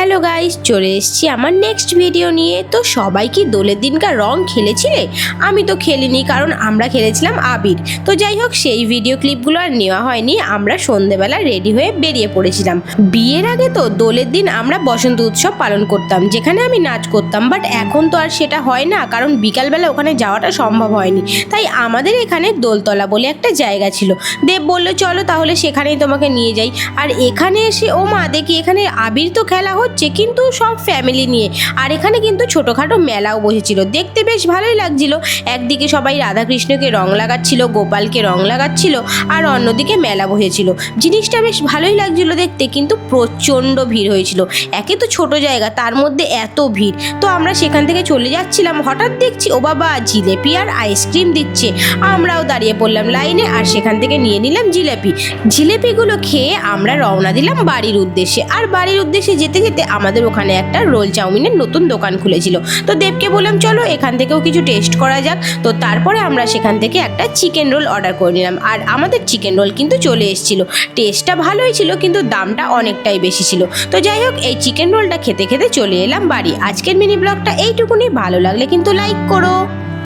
Hello guys, চলে এসেছি আমার নেক্সট ভিডিও নিয়ে। তো সবাই কি দোলের দিনকার রং খেলেছিলে? আমি তো খেলিনি, কারণ আমরা খেলেছিলাম আবির। তো যাই হোক, সেই ভিডিও ক্লিপগুলো আর নেওয়া হয়নি। আমরা সন্ধেবেলা রেডি হয়ে বেরিয়ে পড়েছিলাম। বিয়ের আগে তো দোলের দিন আমরা বসন্ত উৎসব পালন করতাম, যেখানে আমি নাচ করতাম। বাট এখন তো আর সেটা হয় না, কারণ বিকালবেলা ওখানে যাওয়াটা সম্ভব হয়নি। তাই আমাদের এখানে দোলতলা বলে একটা জায়গা ছিল। দেব বললো চলো তাহলে সেখানেই তোমাকে নিয়ে যাই। আর এখানে এসে ও মা, দেখি এখানে আবির তো খেলা হচ্ছে, কিন্তু সব ফ্যামিলি নিয়ে। আর এখানে কিন্তু ছোটোখাটো মেলাও বসেছিল, দেখতে বেশ ভালোই লাগছিল। একদিকে সবাই রাধাকৃষ্ণকে রং লাগাচ্ছিল, গোপালকে রং লাগাচ্ছিল, আর অন্যদিকে মেলা বসেছিল। জিনিসটা বেশ ভালোই লাগছিল দেখতে, কিন্তু প্রচণ্ড ভিড় হয়েছিল। একে তো ছোট জায়গা, তার মধ্যে এত ভিড়। তো আমরা সেখান থেকে চলে যাচ্ছিলাম, হঠাৎ দেখছি ও বাবা, জিলেপি আর আইসক্রিম দিচ্ছে। আমরাও দাঁড়িয়ে পড়লাম লাইনে, আর সেখান থেকে নিয়ে নিলাম জিলেপি। জিলেপিগুলো খেয়ে আমরা রওনা দিলাম বাড়ির উদ্দেশ্যে। আর বাড়ির উদ্দেশ্যে যেতে যেতে আমাদের ওখানে একটা রোল চাউমিনের নতুন দোকান খুলেছিল। তো দেবকে বললাম চলো এখান থেকেও কিছু টেস্ট করা যাক। তো তারপরে আমরা সেখান থেকে একটা চিকেন রোল অর্ডার করে নিলাম। আর আমাদের চিকেন রোল কিন্তু চলে এসেছিল। টেস্টটা ভালোই ছিল, কিন্তু দামটা অনেকটাই বেশি ছিল। তো যাই হোক, এই চিকেন রোলটা খেতে খেতে চলে এলাম বাড়ি। আজকের মিনি ব্লগটা এইটুকুনি। ভালো লাগলে কিন্তু লাইক করো।